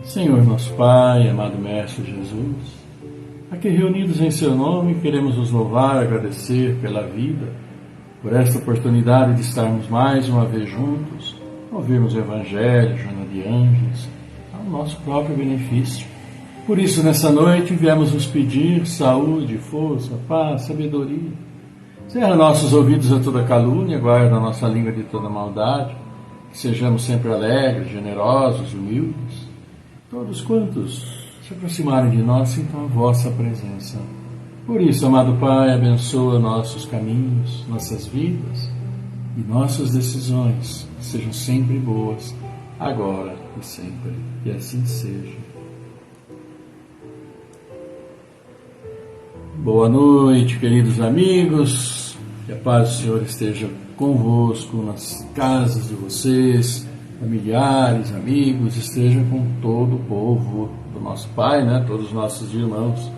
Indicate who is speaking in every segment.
Speaker 1: Senhor nosso Pai, amado Mestre Jesus, aqui reunidos em Seu nome, queremos os louvar e agradecer pela vida, por esta oportunidade de estarmos mais uma vez juntos, ouvirmos o Evangelho, Jornada de Ângeles, ao nosso próprio benefício. Por isso, nessa noite, viemos nos pedir saúde, força, paz, sabedoria. Cerra nossos ouvidos a toda calúnia, guarda a nossa língua de toda maldade, que sejamos sempre alegres, generosos, humildes. Todos quantos se aproximarem de nós, sintam a vossa presença. Por isso, amado Pai, abençoa nossos caminhos, nossas vidas e nossas decisões, que sejam sempre boas, agora e sempre. Que assim seja. Boa noite, queridos amigos. Que a paz do Senhor esteja convosco nas casas de vocês, familiares, amigos, esteja com todo o povo do nosso Pai, todos os nossos irmãos.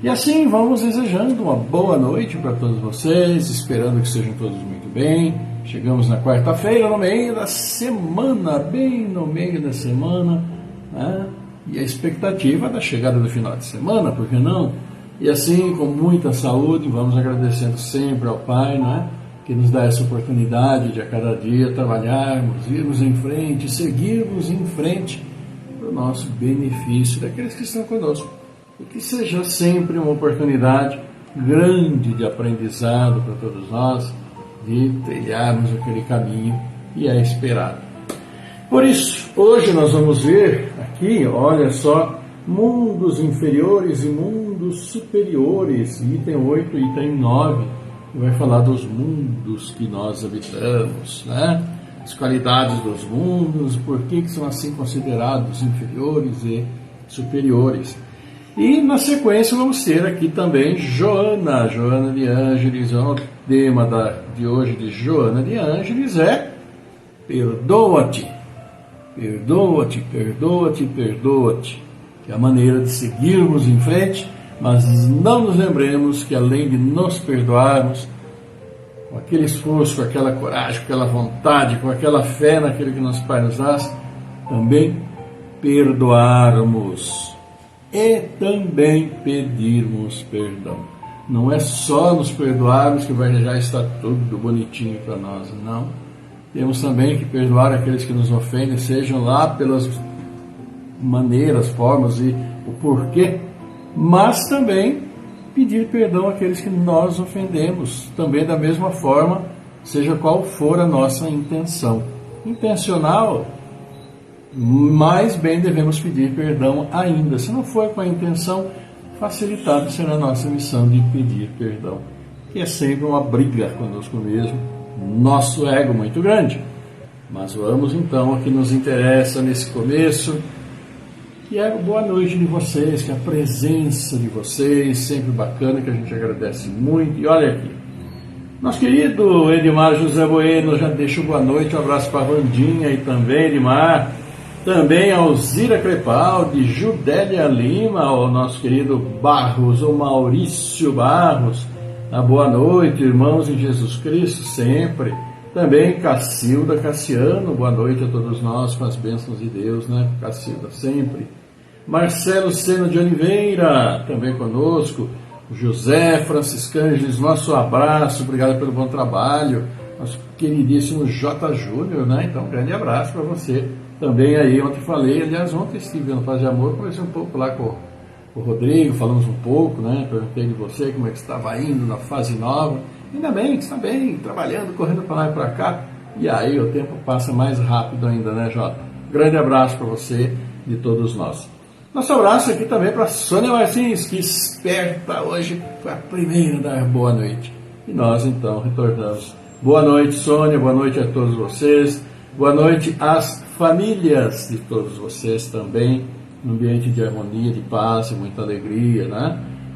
Speaker 1: E assim vamos desejando uma boa noite para todos vocês, esperando que estejam todos muito bem. Chegamos na quarta-feira, no meio da semana, bem no meio da semana, e a expectativa da chegada do final de semana, por que não? E assim, com muita saúde, vamos agradecendo sempre ao Pai, que nos dá essa oportunidade de a cada dia trabalharmos, irmos em frente, seguirmos em frente para o nosso benefício daqueles que estão conosco. E que seja sempre uma oportunidade grande de aprendizado para todos nós, de trilharmos aquele caminho que é esperado. Por isso, hoje nós vamos ver aqui, olha só, mundos inferiores e mundos superiores, item 8 e item 9, que vai falar dos mundos que nós habitamos, as qualidades dos mundos, por que são assim considerados inferiores e superiores. E na sequência vamos ter aqui também Joana de Ângeles. O tema de hoje de Joana de Ângeles é perdoa-te, perdoa-te, perdoa-te, perdoa-te. Que é a maneira de seguirmos em frente, mas não nos lembremos que além de nos perdoarmos, com aquele esforço, com aquela coragem, com aquela vontade, com aquela fé naquilo que nosso Pai nos dá, também perdoarmos e também pedirmos perdão. Não é só nos perdoarmos que vai já estar tudo bonitinho para nós, não. Temos também que perdoar aqueles que nos ofendem, sejam lá pelas maneiras, formas e o porquê, mas também pedir perdão àqueles que nós ofendemos, também da mesma forma, seja qual for a nossa intenção. Intencional, mais bem devemos pedir perdão ainda. Se não for com a intenção, facilitada será a nossa missão de pedir perdão, que é sempre uma briga conosco mesmo, nosso ego muito grande. Mas vamos então ao que nos interessa nesse começo, que é a boa noite de vocês, que é a presença de vocês, sempre bacana, que a gente agradece muito. E olha aqui, nosso querido Edmar José Bueno já deixa boa noite, um abraço para a Vandinha e também Edmar, também a Alzira Crepaldi, Judélia Lima, o nosso querido Barros, o Maurício Barros, a boa noite, irmãos em Jesus Cristo, sempre. Também Cacilda Cassiano, boa noite a todos nós, com as bênçãos de Deus, Cacilda, sempre. Marcelo Seno de Oliveira, também conosco. José Francisco Ângeles, nosso abraço, obrigado pelo bom trabalho. Nosso queridíssimo J. Júnior, Então, um grande abraço para você. Também aí, ontem falei, aliás, ontem estive no Paz de Amor, conversei um pouco lá com o Rodrigo, falamos um pouco, Perguntei de você como é que estava indo na fase nova. Ainda bem, está bem, trabalhando, correndo para lá e para cá. E aí o tempo passa mais rápido ainda, Jota? Grande abraço para você, de todos nós. Nosso abraço aqui também para Sônia Martins, que esperta hoje, foi a primeira a dar boa noite. E nós então retornamos. Boa noite, Sônia, boa noite a todos vocês. Boa noite às famílias de todos vocês também. Um ambiente de harmonia, de paz e muita alegria,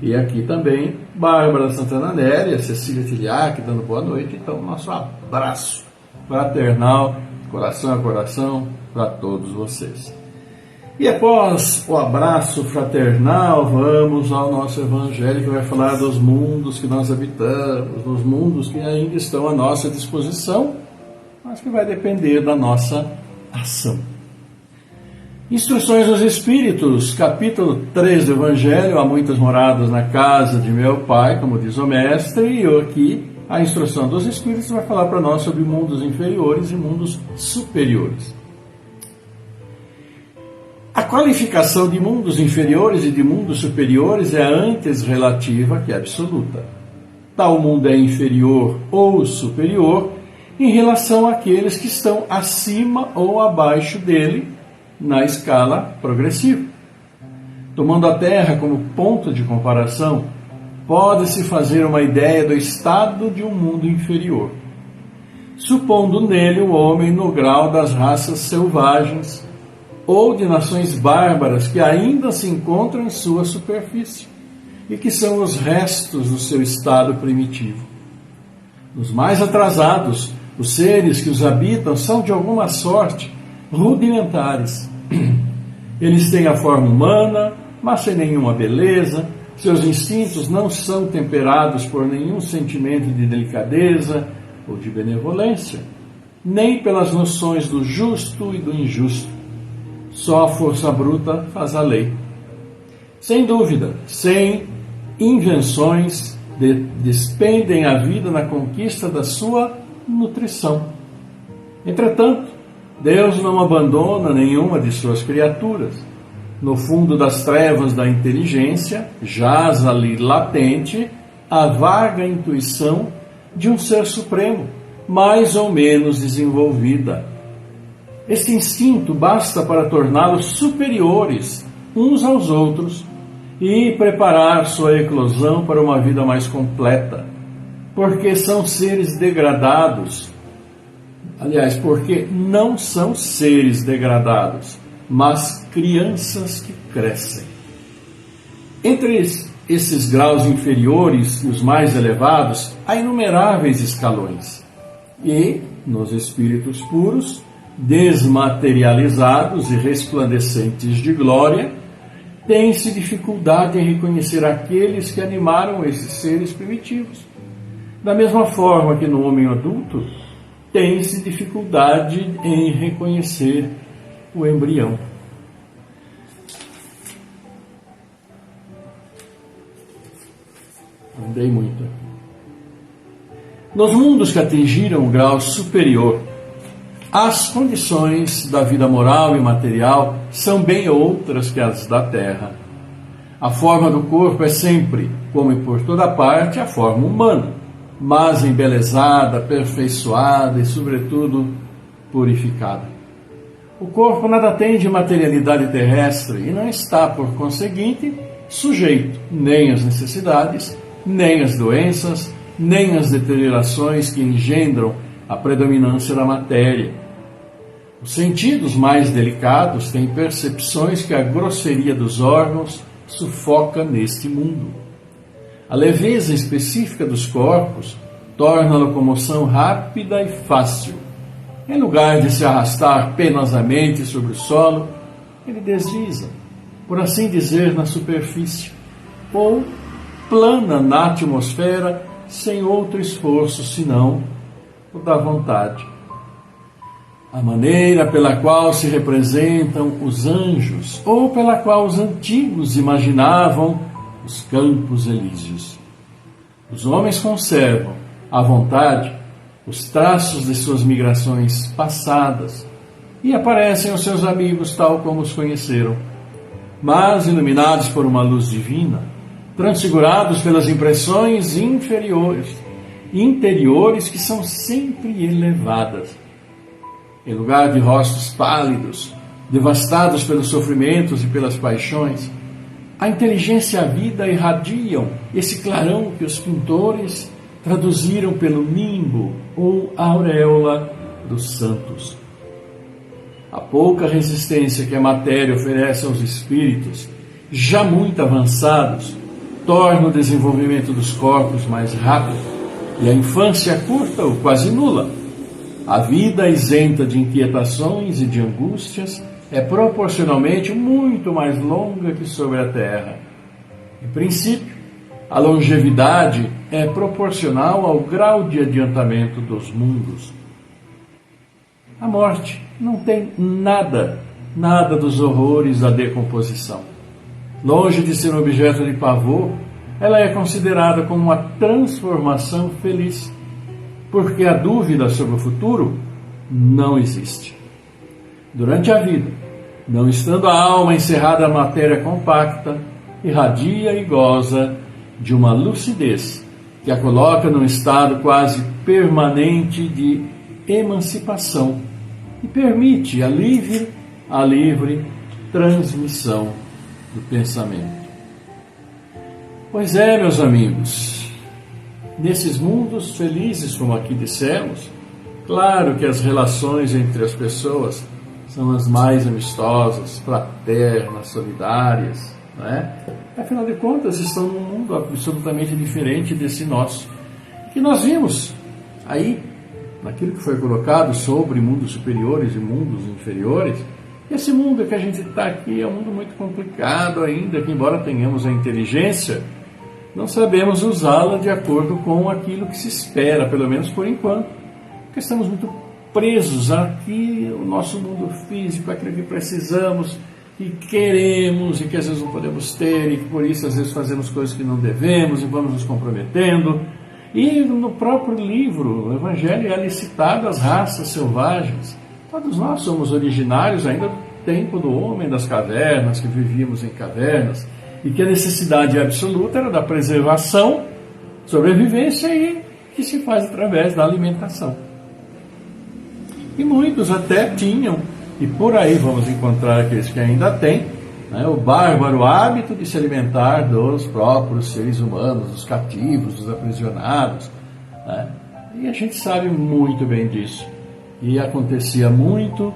Speaker 1: E aqui também, Bárbara Santana Nélia, Cecília Tiliac, dando boa noite. Então, nosso abraço fraternal, coração a coração, para todos vocês. E após o abraço fraternal, vamos ao nosso Evangelho, que vai falar dos mundos que nós habitamos, dos mundos que ainda estão à nossa disposição, mas que vai depender da nossa ação. Instruções dos Espíritos, capítulo 3 do Evangelho: há muitas moradas na casa de meu Pai, como diz o Mestre, e aqui a instrução dos Espíritos vai falar para nós sobre mundos inferiores e mundos superiores. A qualificação de mundos inferiores e de mundos superiores é antes relativa que absoluta. Tal mundo é inferior ou superior em relação àqueles que estão acima ou abaixo dele na escala progressiva. Tomando a Terra como ponto de comparação, pode-se fazer uma ideia do estado de um mundo inferior, supondo nele o homem no grau das raças selvagens ou de nações bárbaras que ainda se encontram em sua superfície e que são os restos do seu estado primitivo. Os mais atrasados, os seres que os habitam são de alguma sorte rudimentares. Eles têm a forma humana, mas sem nenhuma beleza. Seus instintos não são temperados por nenhum sentimento de delicadeza ou de benevolência, nem pelas noções do justo e do injusto. Só a força bruta faz a lei. Sem dúvida, sem invenções, despendem a vida na conquista da sua nutrição. Entretanto, Deus não abandona nenhuma de suas criaturas. No fundo das trevas da inteligência, jaz ali latente a vaga intuição de um ser supremo, mais ou menos desenvolvida. Este instinto basta para torná-los superiores uns aos outros e preparar sua eclosão para uma vida mais completa, porque são seres degradados. Aliás, porque não são seres degradados, mas crianças que crescem. Entre esses graus inferiores e os mais elevados, há inumeráveis escalões. E, nos espíritos puros, desmaterializados e resplandecentes de glória, tem-se dificuldade em reconhecer aqueles que animaram esses seres primitivos. Da mesma forma que no homem adulto, tem-se dificuldade em reconhecer o embrião. Andei muito. Nos mundos que atingiram o grau superior, as condições da vida moral e material são bem outras que as da Terra. A forma do corpo é sempre, como por toda parte, a forma humana, mas embelezada, aperfeiçoada e, sobretudo, purificada. O corpo nada tem de materialidade terrestre e não está, por conseguinte, sujeito nem às necessidades, nem às doenças, nem às deteriorações que engendram a predominância da matéria. Os sentidos mais delicados têm percepções que a grosseria dos órgãos sufoca neste mundo. A leveza específica dos corpos torna a locomoção rápida e fácil. Em lugar de se arrastar penosamente sobre o solo, ele desliza, por assim dizer, na superfície, ou plana na atmosfera sem outro esforço senão o da vontade. A maneira pela qual se representam os anjos, ou pela qual os antigos imaginavam os campos elíseos. Os homens conservam, à vontade, os traços de suas migrações passadas e aparecem aos seus amigos tal como os conheceram, mas iluminados por uma luz divina, transfigurados pelas impressões interiores que são sempre elevadas. Em lugar de rostos pálidos, devastados pelos sofrimentos e pelas paixões, a inteligência e a vida irradiam esse clarão que os pintores traduziram pelo nimbo ou auréola dos santos. A pouca resistência que a matéria oferece aos espíritos, já muito avançados, torna o desenvolvimento dos corpos mais rápido e a infância curta ou quase nula. A vida isenta de inquietações e de angústias é proporcionalmente muito mais longa que sobre a terra. Em princípio, a longevidade é proporcional ao grau de adiantamento dos mundos. A morte não tem nada nada dos horrores da decomposição. Longe de ser um objeto de pavor, ela é considerada como uma transformação feliz, porque a dúvida sobre o futuro não existe. Durante a vida, não estando a alma encerrada na matéria compacta, irradia e goza de uma lucidez que a coloca num estado quase permanente de emancipação e permite a livre transmissão do pensamento. Pois é, meus amigos, nesses mundos felizes, como aqui dissemos, claro que as relações entre as pessoas são as mais amistosas, fraternas, solidárias, não é? Afinal de contas, estão num mundo absolutamente diferente desse nosso, que nós vimos aí, naquilo que foi colocado sobre mundos superiores e mundos inferiores. Esse mundo que a gente está aqui é um mundo muito complicado ainda, que embora tenhamos a inteligência, não sabemos usá-la de acordo com aquilo que se espera, pelo menos por enquanto, porque estamos muito presos aqui, o nosso mundo físico, aquilo que precisamos e queremos e que às vezes não podemos ter, e que por isso às vezes fazemos coisas que não devemos e vamos nos comprometendo. E no próprio livro, o Evangelho, é licitado as raças selvagens. Todos nós somos originários ainda do tempo do homem das cavernas, que vivíamos em cavernas, e que a necessidade absoluta era da preservação, sobrevivência, e que se faz através da alimentação. E muitos até tinham, e por aí vamos encontrar aqueles que ainda têm, né, o bárbaro hábito de se alimentar dos próprios seres humanos, dos cativos, dos aprisionados, né? E a gente sabe muito bem disso. E acontecia muito,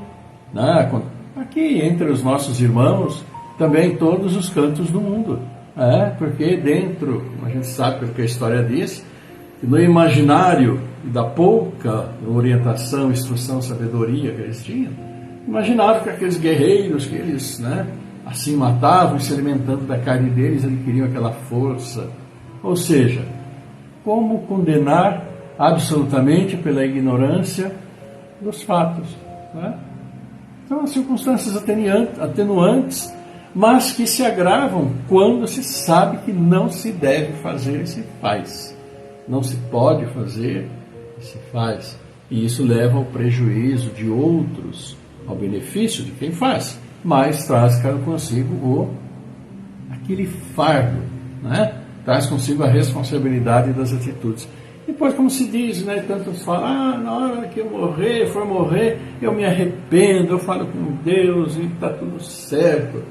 Speaker 1: né, aqui entre os nossos irmãos, também em todos os cantos do mundo, né? Porque dentro, a gente sabe pelo que a história diz, que no imaginário da pouca orientação, instrução, sabedoria que eles tinham, imaginavam que aqueles guerreiros que eles, né, assim matavam e se alimentando da carne deles, adquiriam aquela força. Ou seja, como condenar absolutamente pela ignorância dos fatos, né? Então, as circunstâncias atenuantes, mas que se agravam quando se sabe que não se deve fazer e se faz. Não se pode fazer e se faz. E isso leva ao prejuízo de outros, ao benefício de quem faz, mas traz consigo aquele fardo, né? Traz consigo a responsabilidade das atitudes. Depois, como se diz, né, tantos falam, na hora que eu for morrer, eu me arrependo, eu falo com Deus e está tudo certo.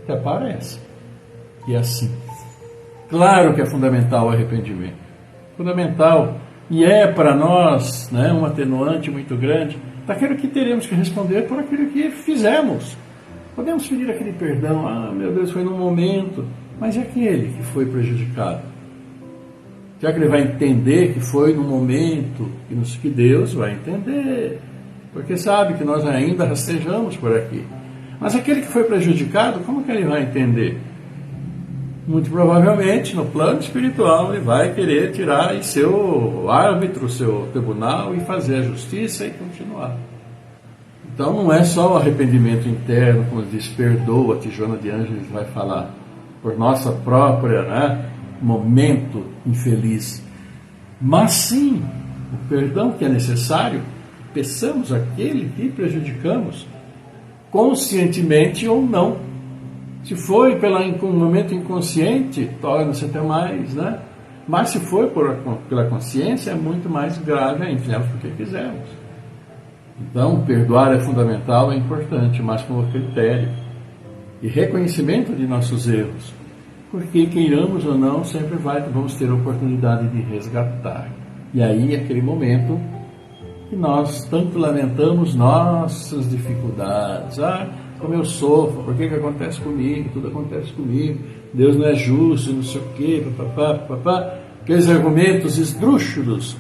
Speaker 1: Até parece. E assim. Claro que é fundamental o arrependimento. Fundamental. E é para nós, né, um atenuante muito grande daquilo que teremos que responder por aquilo que fizemos. Podemos pedir aquele perdão, meu Deus, foi num momento, mas e aquele que foi prejudicado? Já que ele vai entender que foi no momento que Deus vai entender, porque sabe que nós ainda rastejamos por aqui. Mas aquele que foi prejudicado, como que ele vai entender? Muito provavelmente, no plano espiritual, ele vai querer tirar aí seu árbitro, seu tribunal e fazer a justiça e continuar. Então não é só o arrependimento interno, como diz, perdoa-te, Joana de Ângeles vai falar, por nossa própria, né, momento infeliz, mas sim o perdão que é necessário, peçamos aquele que prejudicamos, conscientemente ou não. Se foi um momento inconsciente, torna-se até mais, né? Mas se foi pela consciência, é muito mais grave ainda, fizemos porque fizemos. Então, perdoar é fundamental, é importante, mas com o critério e reconhecimento de nossos erros. Porque, queiramos ou não, sempre vamos ter a oportunidade de resgatar. E aí, aquele momento que nós tanto lamentamos nossas dificuldades. Como eu sofro, por que acontece comigo? Tudo acontece comigo. Deus não é justo, não sei o quê, papapá. Aqueles argumentos esdrúxulos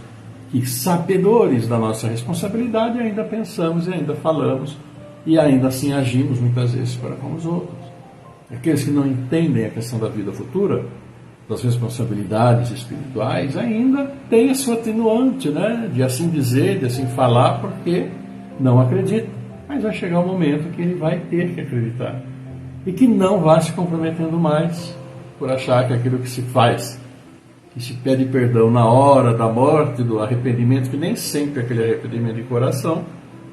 Speaker 1: que, sabedores da nossa responsabilidade, ainda pensamos e ainda falamos e ainda assim agimos muitas vezes para com os outros. Aqueles que não entendem a questão da vida futura, das responsabilidades espirituais, ainda têm a sua atenuante, né? De assim dizer, de assim falar, porque não acreditam. mas vai chegar um momento que ele vai ter que acreditar. E que não vá se comprometendo mais por achar que aquilo que se faz, que se pede perdão na hora da morte, do arrependimento, que nem sempre aquele arrependimento de coração,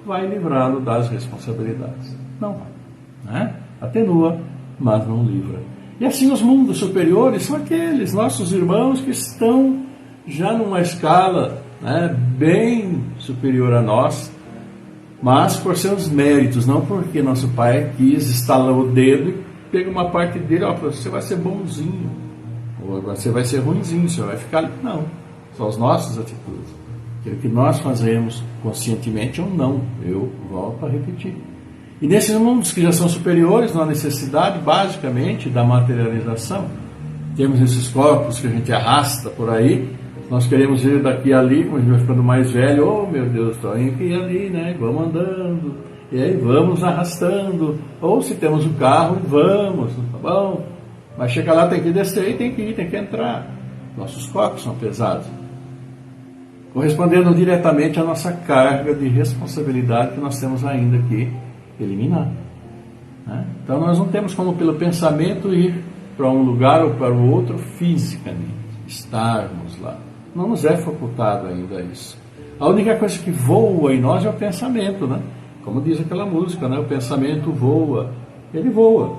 Speaker 1: vai livrá-lo das responsabilidades. Não vai, né? Atenua, mas não livra. E assim os mundos superiores são aqueles nossos irmãos que estão já numa escala, né, bem superior a nós, mas por seus méritos, não porque nosso pai quis estalar o dedo e pega uma parte dele, ó, você vai ser bonzinho, ou você vai ser ruinzinho, você vai ficar... Não, são as nossas atitudes. Aquilo que nós fazemos, conscientemente ou não, eu volto a repetir. E nesses mundos que já são superiores, na necessidade, basicamente, da materialização, temos esses corpos que a gente arrasta por aí, nós queremos ir daqui a ali, quando a gente vai ficando mais velho, oh meu Deus, estou indo aqui e ali, né? Vamos andando, e aí vamos arrastando, ou se temos um carro, vamos, tá bom? Mas chega lá, tem que descer e tem que ir, tem que entrar. Nossos corpos são pesados, correspondendo diretamente à nossa carga de responsabilidade que nós temos ainda que eliminar, né? Então nós não temos como pelo pensamento ir para um lugar ou para o outro fisicamente, estarmos lá. Não nos é facultado ainda isso. A única coisa que voa em nós é o pensamento, né? Como diz aquela música, né? O pensamento voa, ele voa,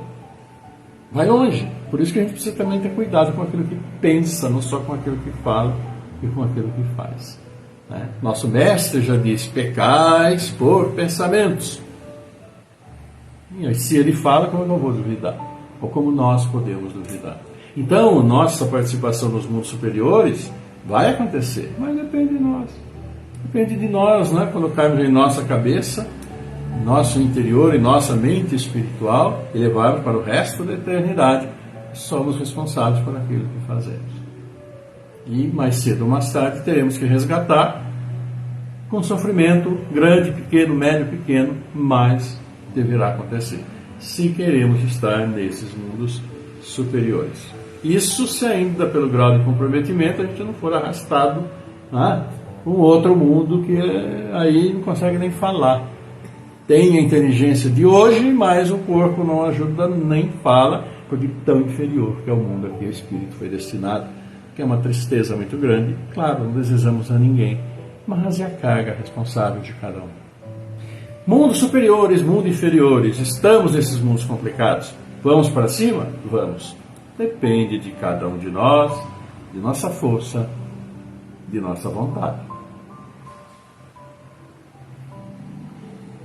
Speaker 1: vai longe. Por isso que a gente precisa também ter cuidado com aquilo que pensa, não só com aquilo que fala e com aquilo que faz, né? Nosso mestre já disse, pecais por pensamentos. E se ele fala, como eu não vou duvidar? Ou como nós podemos duvidar? Então, nossa participação nos mundos superiores vai acontecer, mas depende de nós. Depende de nós, né? Colocarmos em nossa cabeça, nosso interior e nossa mente espiritual e levarmos para o resto da eternidade. Somos responsáveis por aquilo que fazemos. E mais cedo ou mais tarde teremos que resgatar com sofrimento grande, pequeno, médio, pequeno, mas deverá acontecer, se queremos estar nesses mundos superiores. Isso se ainda pelo grau de comprometimento a gente não for arrastado a um outro mundo que aí não consegue nem falar. Tem a inteligência de hoje, mas o corpo não ajuda nem fala, porque tão inferior que é o mundo a que o espírito foi destinado, que é uma tristeza muito grande. Claro, não desejamos a ninguém, mas é a carga responsável de cada um. Mundos superiores, mundos inferiores, estamos nesses mundos complicados. Vamos para cima? Vamos. Depende de cada um de nós, de nossa força, de nossa vontade.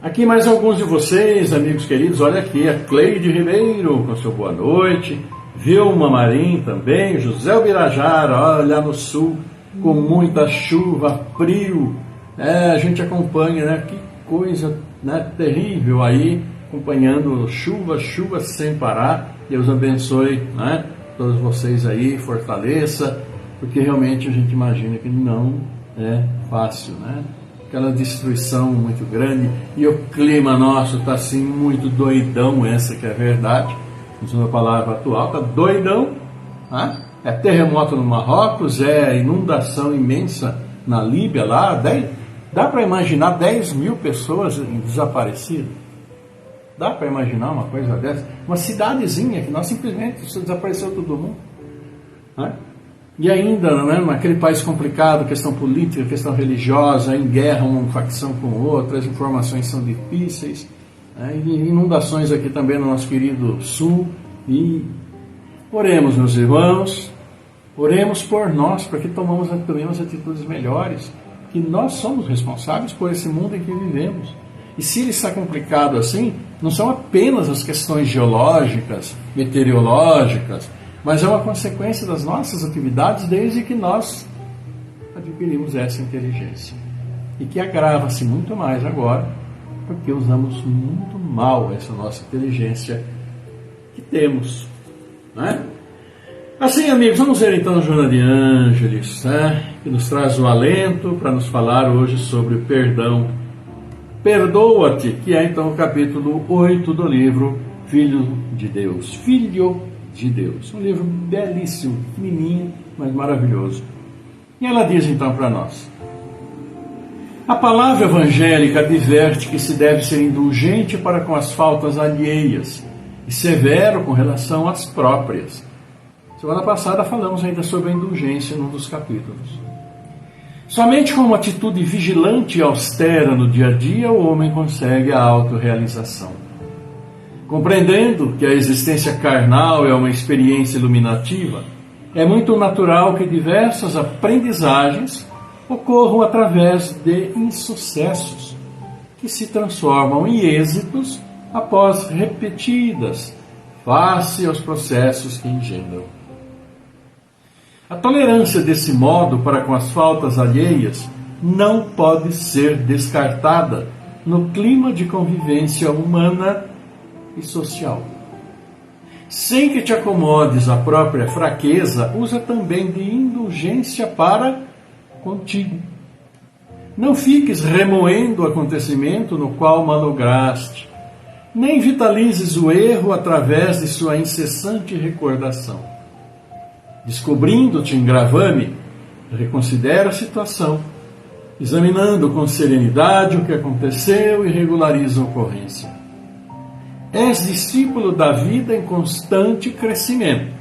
Speaker 1: Aqui mais alguns de vocês, amigos queridos, olha aqui, a Cleide Ribeiro, com seu boa noite, Vilma Marim também, José Ubirajara, olha no sul, com muita chuva, frio, a gente acompanha, né? Que coisa, né, terrível aí, acompanhando chuva sem parar. Deus abençoe, né, todos vocês aí, fortaleça, porque realmente a gente imagina que não é fácil, né? Aquela destruição muito grande, e o clima nosso está assim muito doidão, essa que é a verdade, usando a palavra atual, está doidão, né? É terremoto no Marrocos, é inundação imensa na Líbia lá, dá para imaginar 10 mil pessoas desaparecidas? Dá para imaginar uma coisa dessa? Uma cidadezinha que nós simplesmente desapareceu todo mundo, né? E ainda, né, naquele país complicado, questão política, questão religiosa, em guerra, uma facção com outra, as informações são difíceis, né, e inundações aqui também no nosso querido sul. E oremos, meus irmãos, oremos por nós, para que tomemos atitudes melhores, que nós somos responsáveis por esse mundo em que vivemos. E se ele está complicado assim, não são apenas as questões geológicas, meteorológicas, mas é uma consequência das nossas atividades desde que nós adquirimos essa inteligência. E que agrava-se muito mais agora, porque usamos muito mal essa nossa inteligência que temos, né? Assim, amigos, vamos ver então a Joana de Ângeles, né, que nos traz o alento para nos falar hoje sobre o perdão. Perdoa-te, que é então o capítulo 8 do livro Filho de Deus. Filho de Deus. Um livro belíssimo, pequenininho, mas maravilhoso. E ela diz então para nós: A palavra evangélica adverte que se deve ser indulgente para com as faltas alheias e severo com relação às próprias. Semana passada falamos ainda sobre a indulgência num dos capítulos. Somente com uma atitude vigilante e austera no dia a dia o homem consegue a autorrealização. Compreendendo que a existência carnal é uma experiência iluminativa, é muito natural que diversas aprendizagens ocorram através de insucessos, que se transformam em êxitos após repetidas face aos processos que engendram. A tolerância desse modo para com as faltas alheias não pode ser descartada no clima de convivência humana e social. Sem que te acomodes à própria fraqueza, usa também de indulgência para contigo. Não fiques remoendo o acontecimento no qual malograste, nem vitalizes o erro através de sua incessante recordação. Descobrindo-te em gravame, reconsidera a situação, examinando com serenidade o que aconteceu e regulariza a ocorrência. És discípulo da vida em constante crescimento.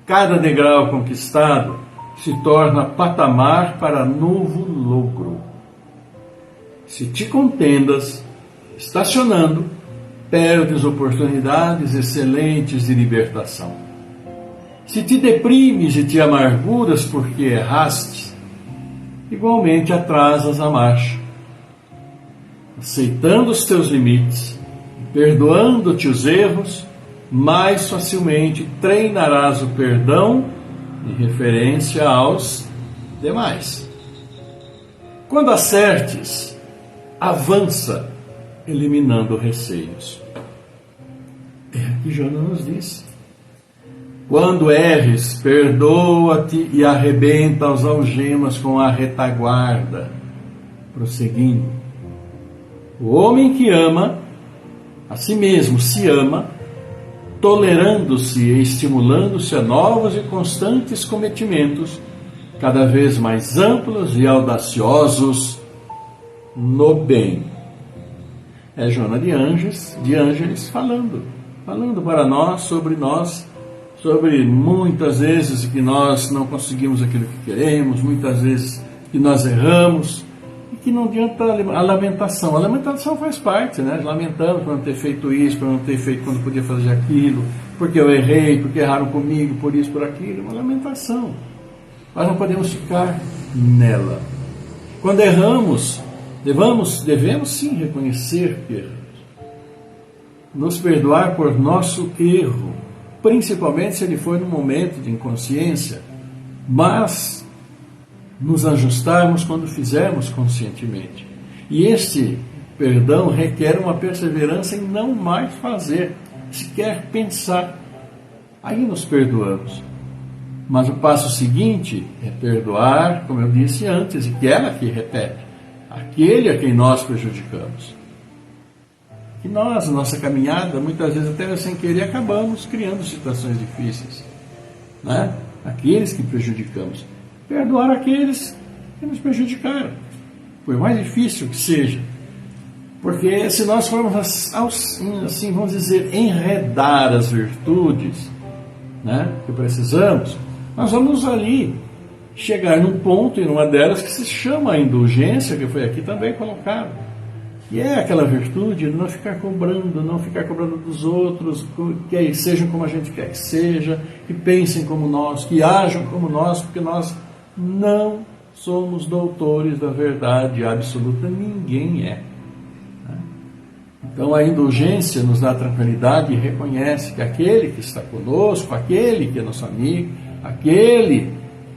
Speaker 1: Cada degrau conquistado se torna patamar para novo logro. Se te contendas, estacionando, perdes oportunidades excelentes de libertação. Se te deprimes e te amarguras porque erraste, igualmente atrasas a marcha. Aceitando os teus limites, perdoando-te os erros, mais facilmente treinarás o perdão em referência aos demais. Quando acertes, avança, eliminando receios. É o que Jonas nos disse. Quando erres, perdoa-te e arrebenta as algemas com a retaguarda. Prosseguindo. O homem que ama, a si mesmo se ama, tolerando-se e estimulando-se a novos e constantes cometimentos, cada vez mais amplos e audaciosos no bem. É Joana de Ângeles falando para nós, sobre muitas vezes que nós não conseguimos aquilo que queremos, muitas vezes que nós erramos, e que não adianta a lamentação. A lamentação faz parte, né? Lamentando por não ter feito isso, por não ter feito quando podia fazer aquilo, porque eu errei, porque erraram comigo, por isso, por aquilo. Uma lamentação. Nós não podemos ficar nela. Quando erramos, devemos sim reconhecer que erramos. Nos perdoar por nosso erro, principalmente se ele foi num momento de inconsciência, mas nos ajustarmos quando fizermos conscientemente. E este perdão requer uma perseverança em não mais fazer, sequer pensar. Aí nos perdoamos. Mas o passo seguinte é perdoar, como eu disse antes, e que ela que repete, aquele a quem nós prejudicamos. Que nós, nossa caminhada, muitas vezes até sem querer, acabamos criando situações difíceis, né? Aqueles que prejudicamos. Perdoar aqueles que nos prejudicaram, por mais difícil que seja. Porque se nós formos, assim, vamos dizer, enredar as virtudes, né, que precisamos, nós vamos ali chegar num ponto, e numa delas, que se chama a indulgência, que foi aqui também colocado. E é aquela virtude de não ficar cobrando dos outros, que sejam como a gente quer que seja, que pensem como nós, que ajam como nós, porque nós não somos doutores da verdade absoluta, ninguém é. Então a indulgência nos dá tranquilidade e reconhece que aquele que está conosco, aquele que é nosso amigo, aquele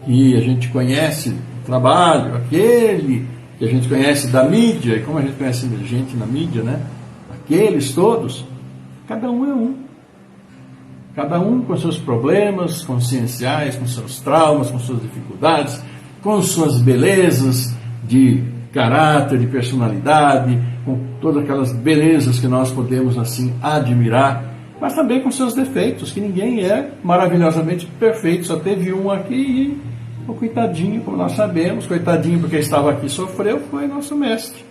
Speaker 1: que a gente conhece do trabalho, aquele que a gente conhece da mídia, e como a gente conhece gente na mídia, né? Aqueles todos, cada um é um. Cada um com seus problemas conscienciais, com seus traumas, com suas dificuldades, com suas belezas de caráter, de personalidade, com todas aquelas belezas que nós podemos assim admirar, mas também com seus defeitos, que ninguém é maravilhosamente perfeito, só teve um aqui O coitadinho, como nós sabemos, coitadinho porque estava aqui e sofreu, foi nosso mestre.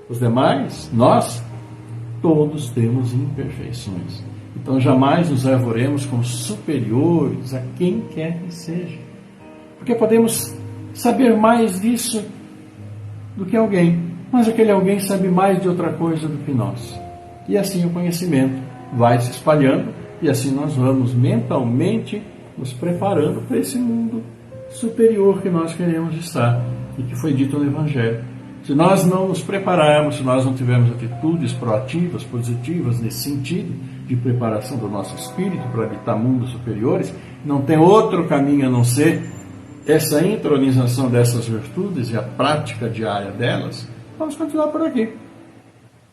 Speaker 1: Os demais, nós, todos temos imperfeições. Então jamais nos arvoremos como superiores a quem quer que seja. Porque podemos saber mais disso do que alguém, mas aquele alguém sabe mais de outra coisa do que nós. E assim o conhecimento vai se espalhando e assim nós vamos mentalmente nos preparando para esse mundo superior que nós queremos estar e que foi dito no Evangelho. Se nós não nos prepararmos, se nós não tivermos atitudes proativas, positivas nesse sentido de preparação do nosso espírito para habitar mundos superiores, não tem outro caminho a não ser essa intronização dessas virtudes e a prática diária delas. Vamos continuar por aqui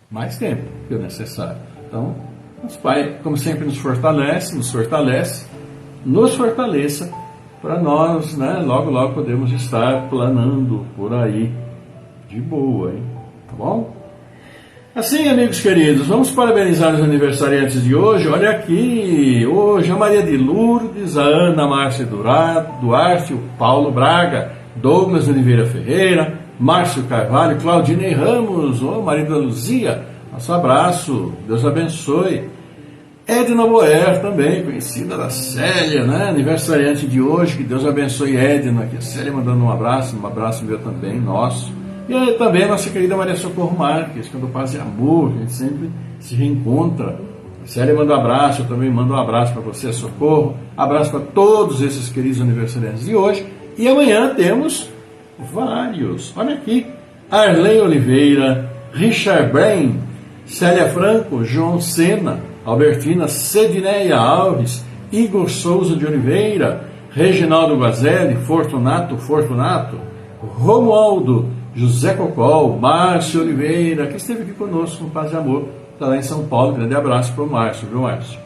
Speaker 1: mais tempo que o necessário. Então, nosso Pai, como sempre, nos fortaleça para nós, logo podemos estar planando por aí de boa, hein? Tá bom? Assim, amigos queridos, vamos parabenizar os aniversariantes de hoje. Olha aqui, hoje a Maria de Lourdes, a Ana Márcia Duarte, o Paulo Braga, Douglas Oliveira Ferreira, Márcio Carvalho, Claudinei Ramos, marido da Luzia, nosso abraço, Deus abençoe. Edna Boer também, conhecida da Célia, aniversariante de hoje, que Deus abençoe Edna, aqui a Célia mandando um abraço meu também, nosso. E também a nossa querida Maria Socorro Marques, que é do Paz e Amor, que a gente sempre se reencontra. A Célia manda um abraço, eu também mando um abraço para você, Socorro. Abraço para todos esses queridos aniversariantes de hoje. E amanhã temos vários. Olha aqui, Arley Oliveira, Richard Brain, Célia Franco, João Sena, Albertina Cedineia Alves, Igor Souza de Oliveira, Reginaldo Guazelli, Fortunato, Romualdo, José Cocol, Márcio Oliveira, que esteve aqui conosco no Paz e Amor, está lá em São Paulo. Grande abraço para o Márcio, viu, Márcio?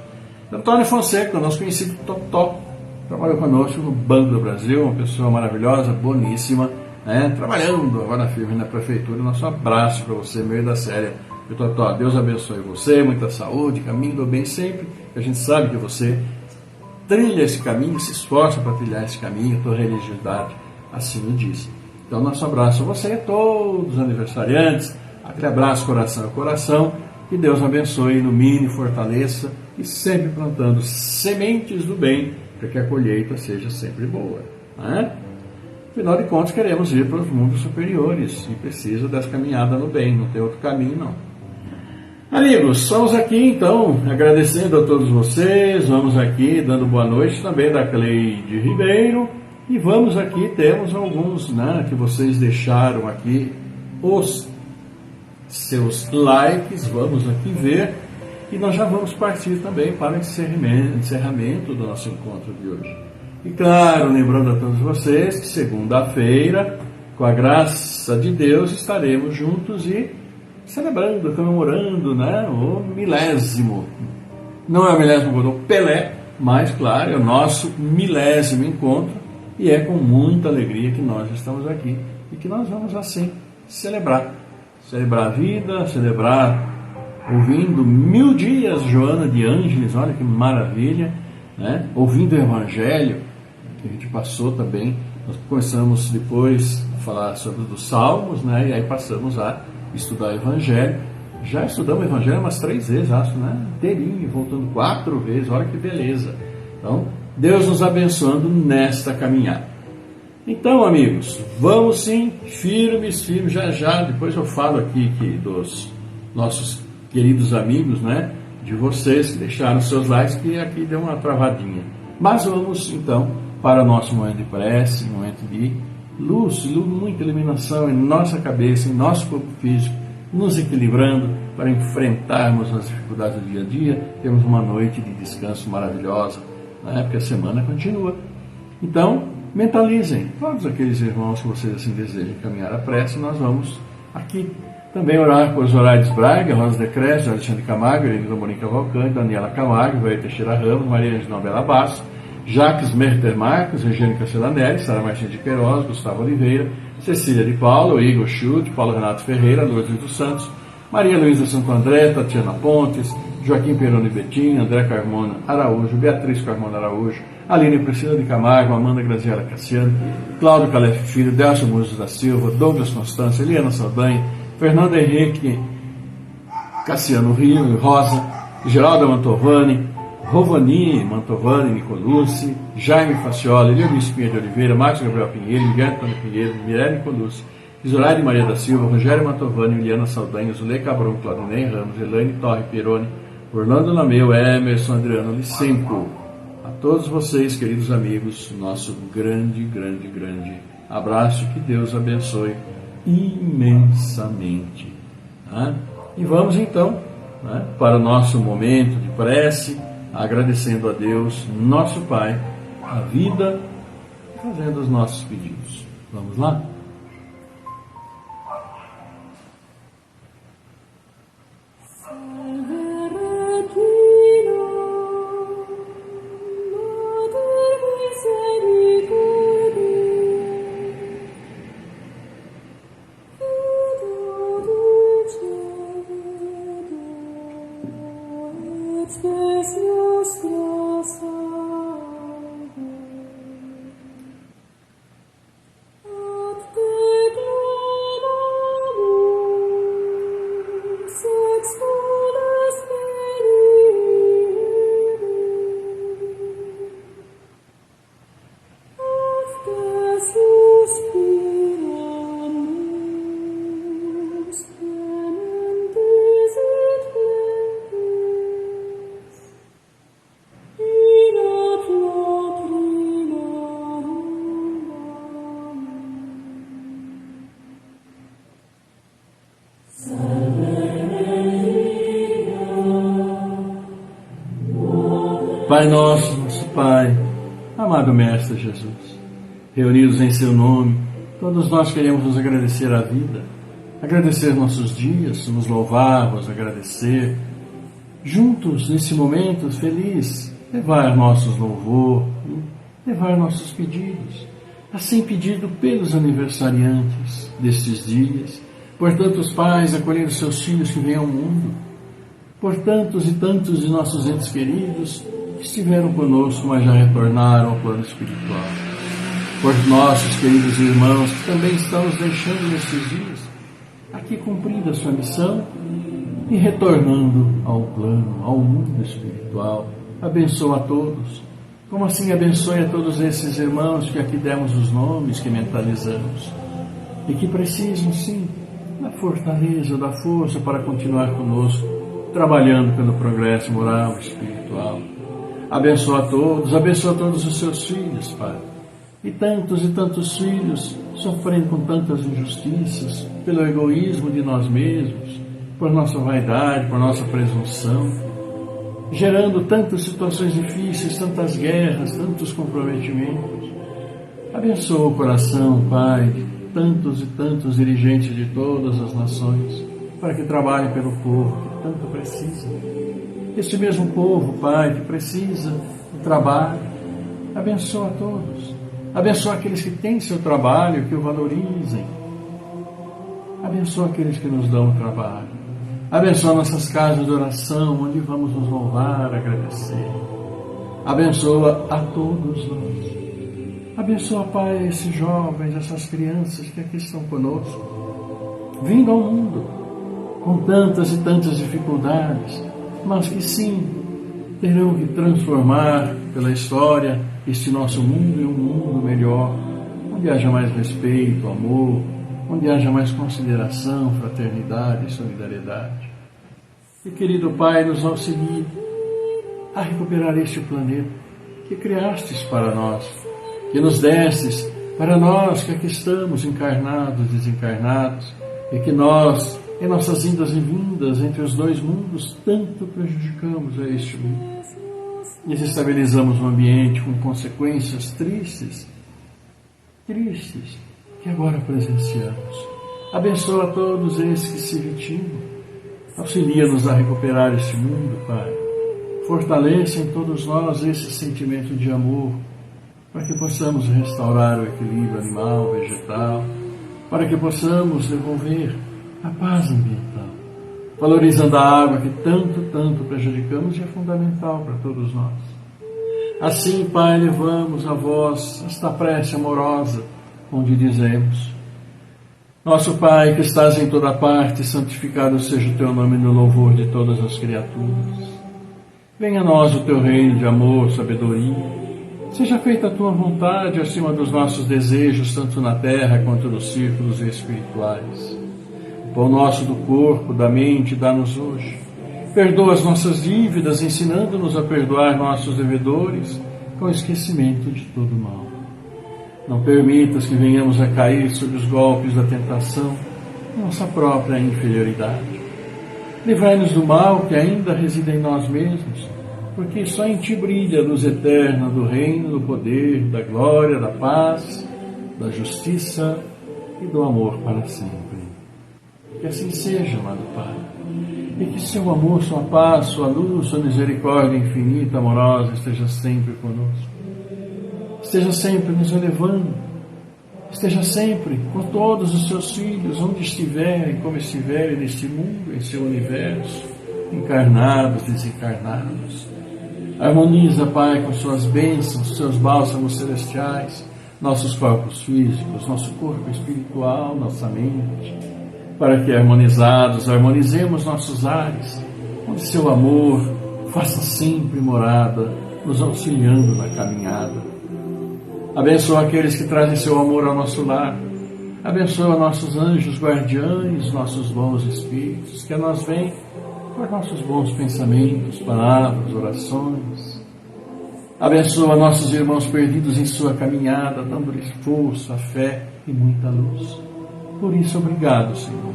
Speaker 1: Antônio Fonseca, nosso conhecido Totó, trabalha conosco no Banco do Brasil, uma pessoa maravilhosa, boníssima, trabalhando agora firme na prefeitura. Nosso abraço para você, meio da Célia. Totó, Deus abençoe você, muita saúde, caminho do bem sempre. A gente sabe que você trilha esse caminho, se esforça para trilhar esse caminho, a tua religiosidade assim o diz. Então, nosso abraço a você e a todos os aniversariantes. Aquele abraço coração a coração. Que Deus abençoe, ilumine, fortaleça e sempre plantando sementes do bem para que a colheita seja sempre boa. Afinal de contas, queremos ir para os mundos superiores e precisa dessa caminhada no bem, não tem outro caminho não. Amigos, estamos aqui então agradecendo a todos vocês, vamos aqui dando boa noite também da Cleide Ribeiro. E vamos aqui, temos alguns que vocês deixaram aqui os seus likes, vamos aqui ver. E nós já vamos partir também para o encerramento do nosso encontro de hoje. E claro, lembrando a todos vocês que segunda-feira, com a graça de Deus, estaremos juntos e celebrando, comemorando o milésimo. Não é o milésimo do Pelé, mas claro, é o nosso milésimo encontro. E é com muita alegria que nós estamos aqui e que nós vamos assim celebrar a vida, celebrar ouvindo 1000 dias, Joana de Ângeles, olha que maravilha, ouvindo o Evangelho que a gente passou também. Nós começamos depois a falar sobre os Salmos, e aí passamos a estudar o Evangelho. Já estudamos o Evangelho umas 3 vezes, acho, inteirinho, voltando 4 vezes, olha que beleza. Então, Deus nos abençoando nesta caminhada. Então, amigos, vamos sim, firmes, já, depois eu falo aqui dos nossos queridos amigos, de vocês que deixaram seus likes, que aqui deu uma travadinha. Mas vamos, então, para o nosso momento de prece, momento de luz, muita iluminação em nossa cabeça, em nosso corpo físico, nos equilibrando para enfrentarmos as dificuldades do dia a dia. Temos uma noite de descanso maravilhosa, porque a semana continua. Então, mentalizem todos aqueles irmãos que vocês assim desejam caminhar a prece. Nós vamos aqui também orar por Zoraide Braga, Rosa de Cresce, Alexandre Camargo, Elisa Morim Cavalcante, Daniela Camargo, Vair Teixeira Ramos, Maria Angela Bela Basso, Jacques Merter Marcos, Eugênio Celanelli, Sara Martins de Queiroz, Gustavo Oliveira, Cecília de Paulo, Igor Schutt, Paulo Renato Ferreira, Lourdes dos Santos, Maria Luísa Santo André, Tatiana Pontes, Joaquim Peroni Betim, André Carmona Araújo, Beatriz Carmona Araújo, Aline Priscila de Camargo, Amanda Graziela Cassiano, Cláudio Calef Filho, Delcio Musos da Silva, Douglas Constância, Eliana Saldanha, Fernando Henrique Cassiano Rio, Rosa, Geralda Mantovani, Rovani Mantovani Nicolucci, Jaime Faciola, Eliane Espinha de Oliveira, Marcos Gabriel Pinheiro, Miguel Antônio Pinheiro, Mirelle Nicolucci, Isoraide Maria da Silva, Rogério Mantovani, Eliana Saldanha, Zulei Cabron, Claudinei Ramos, Elaine Torre Pieroni, Orlando Lameu, Emerson Adriano Licenco. A todos vocês, queridos amigos, nosso grande abraço, que Deus abençoe imensamente. Tá? E vamos então, né, para o nosso momento de prece, agradecendo a Deus, nosso Pai, a vida, fazendo os nossos pedidos. Vamos lá? Pai nosso, nosso Pai, amado Mestre Jesus, reunidos em Seu nome, todos nós queremos nos agradecer a vida, agradecer nossos dias, nos louvar, vos agradecer, juntos nesse momento feliz, levar nossos louvor, levar nossos pedidos, assim pedido pelos aniversariantes destes dias, por tantos pais acolhendo seus filhos que vêm ao mundo, por tantos e tantos de nossos entes queridos que estiveram conosco, mas já retornaram ao plano espiritual. Por nossos queridos irmãos que também estão nos deixando nesses dias, aqui cumprindo a sua missão e retornando ao plano, ao mundo espiritual. Abençoa a todos, como assim abençoe a todos esses irmãos que aqui demos os nomes, que mentalizamos, e que precisam sim da fortaleza, da força para continuar conosco, trabalhando pelo progresso moral e espiritual. Abençoa todos os seus filhos, Pai. E tantos filhos sofrendo com tantas injustiças, pelo egoísmo de nós mesmos, por nossa vaidade, por nossa presunção, gerando tantas situações difíceis, tantas guerras, tantos comprometimentos. Abençoa o coração, Pai, de tantos e tantos dirigentes de todas as nações, para que trabalhem pelo povo que tanto precisa. Este mesmo povo, Pai, que precisa do trabalho, abençoa a todos. Abençoa aqueles que têm seu trabalho, que o valorizem. Abençoa aqueles que nos dão o trabalho. Abençoa nossas casas de oração, onde vamos nos louvar, agradecer. Abençoa a todos nós. Abençoa, Pai, esses jovens, essas crianças que aqui estão conosco, vindo ao mundo com tantas e tantas dificuldades, mas que sim, terão que transformar pela história este nosso mundo em um mundo melhor, onde haja mais respeito, amor, onde haja mais consideração, fraternidade e solidariedade. E, querido Pai, nos auxilie a recuperar este planeta que criastes para nós, que nos destes para nós que aqui estamos encarnados, desencarnados, e que nós, em nossas indas e vindas entre os dois mundos, tanto prejudicamos a este mundo. Desestabilizamos o ambiente com consequências tristes, que agora presenciamos. Abençoa a todos esses que se vitimam. Auxilia-nos a recuperar este mundo, Pai. Fortaleça em todos nós esse sentimento de amor, para que possamos restaurar o equilíbrio animal, vegetal, para que possamos devolver a paz ambiental, valorizando a água que tanto prejudicamos e é fundamental para todos nós. Assim, Pai, levamos a vós esta prece amorosa, onde dizemos: Nosso Pai, que estás em toda parte, santificado seja o teu nome no louvor de todas as criaturas. Venha a nós o teu reino de amor, sabedoria. Seja feita a tua vontade acima dos nossos desejos, tanto na terra quanto nos círculos espirituais. O pão nosso do corpo, da mente, dá-nos hoje. Perdoa as nossas dívidas, ensinando-nos a perdoar nossos devedores, com esquecimento de todo mal. Não permitas que venhamos a cair sob os golpes da tentação, nossa própria inferioridade. Livrai-nos do mal que ainda reside em nós mesmos, porque só em Ti brilha a luz eterna do reino, do poder, da glória, da paz, da justiça e do amor para sempre. Que assim seja, amado Pai, e que seu amor, sua paz, sua luz, sua misericórdia infinita, amorosa, esteja sempre conosco. Esteja sempre nos elevando, esteja sempre com todos os seus filhos, onde estiverem, como estiverem neste mundo, em seu universo, encarnados, desencarnados. Harmoniza, Pai, com suas bênçãos, seus bálsamos celestiais, nossos corpos físicos, nosso corpo espiritual, nossa mente, para que, harmonizados, harmonizemos nossos ares, onde seu amor faça sempre morada, nos auxiliando na caminhada. Abençoa aqueles que trazem seu amor ao nosso lar. Abençoa nossos anjos guardiães, nossos bons espíritos, que a nós vêm por nossos bons pensamentos, palavras, orações. Abençoa nossos irmãos perdidos em sua caminhada, dando-lhes força, fé e muita luz. Por isso, obrigado, Senhor.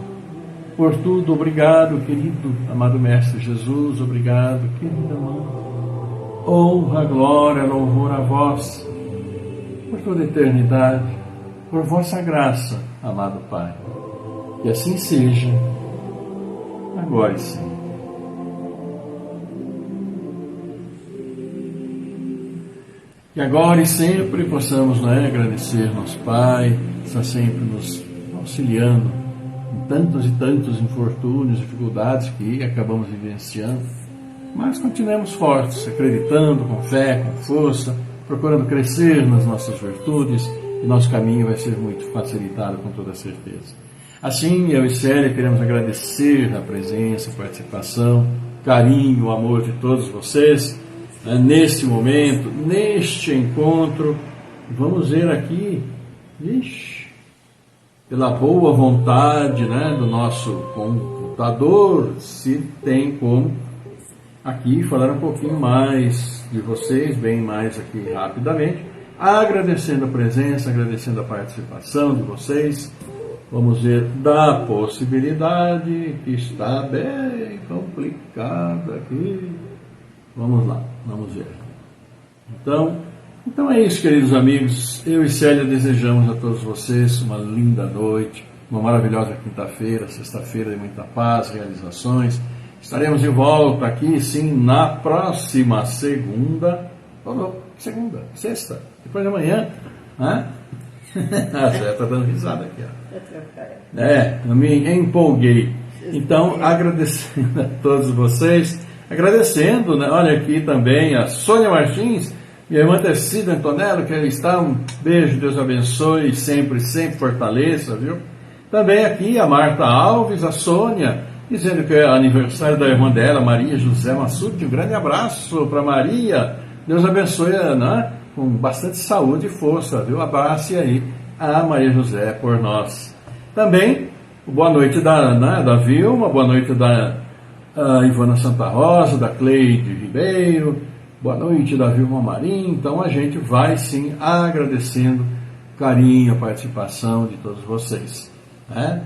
Speaker 1: Por tudo, obrigado, querido, amado Mestre Jesus, obrigado, querida Mãe. Honra, glória, louvor a vós, por toda a eternidade, por vossa graça, amado Pai. Que assim seja, agora e sempre. Que agora e sempre possamos agradecer nosso Pai, está sempre nos auxiliando em tantos e tantos infortúnios, dificuldades que acabamos vivenciando, mas continuemos fortes, acreditando com fé, com força, procurando crescer nas nossas virtudes, e nosso caminho vai ser muito facilitado com toda certeza. Assim, eu e Célia queremos agradecer a presença, a participação, carinho, o amor de todos vocês, neste momento, neste encontro. Vamos ver aqui, pela boa vontade do nosso computador, se tem como aqui falar um pouquinho mais de vocês, bem mais aqui rapidamente, agradecendo a presença, agradecendo a participação de vocês. Vamos ver da possibilidade, que está bem complicado aqui. Vamos lá, vamos ver. Então é isso, queridos amigos. Eu e Célia desejamos a todos vocês uma linda noite, uma maravilhosa quinta-feira, sexta-feira de muita paz, realizações. Estaremos de volta aqui, sim, na próxima sexta, depois de amanhã, né? A Zé está dando risada aqui, ó. Eu me empolguei. Então, agradecendo a todos vocês, agradecendo, olha aqui também a Sônia Martins, minha irmã Tecida Antonello, que aí está, um beijo, Deus abençoe, sempre fortaleça, viu? Também aqui a Marta Alves, a Sônia, dizendo que é aniversário da irmã dela, Maria José Massucci. Um grande abraço para Maria, Deus abençoe, com bastante saúde e força, viu? Abrace aí a Maria José por nós. Também, boa noite da Vilma, boa noite da Ivana Santa Rosa, da Cleide Ribeiro, boa noite da Vilma Marim. Então a gente vai sim agradecendo o carinho, a participação de todos vocês.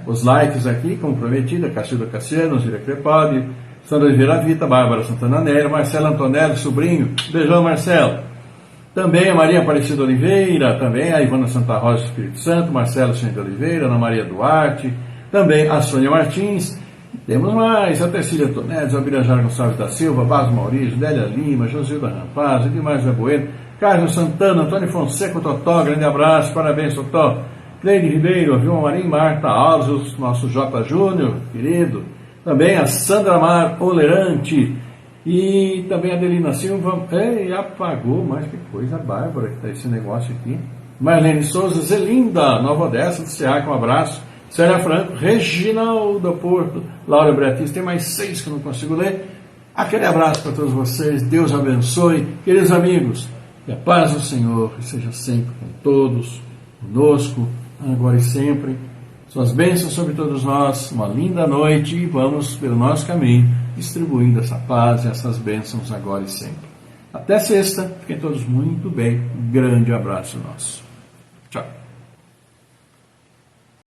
Speaker 1: Os likes aqui, como prometido, a Cacilda Cassiano, Zília Crepaldi, Sandra Oliveira Vita, Bárbara Santana Nery, Marcelo Antonello, sobrinho, beijão Marcelo. Também a Maria Aparecida Oliveira, também a Ivana Santa Rosa, Espírito Santo, Marcelo Cente Oliveira, Ana Maria Duarte, também a Sônia Martins. Temos mais, a Tercília Tonedes, a Birajara Gonçalves da Silva, Baso Maurício, Délia Lima, Josilda Rampaz, Edmar Zé Bueno, Carlos Santana, Antônio Fonseca, Totó, grande abraço, parabéns, Totó. Cleide Ribeiro, a Vilma Marim, Marta Alves, nosso J. Júnior, querido. Também a Sandra Mar Olerante E também a Adelina Silva, apagou, mas que coisa bárbara que está esse negócio aqui. Marlene Souza, Zelinda, Nova Odessa, do SEAC, um abraço. Célia Franco, Reginaldo Porto, Laura Beatriz, tem mais 6 que eu não consigo ler. Aquele abraço para todos vocês, Deus abençoe. Queridos amigos, que a paz do Senhor seja sempre com todos, conosco, agora e sempre. Suas bênçãos sobre todos nós, uma linda noite e vamos pelo nosso caminho, distribuindo essa paz e essas bênçãos agora e sempre. Até sexta, fiquem todos muito bem, um grande abraço nosso. Tchau.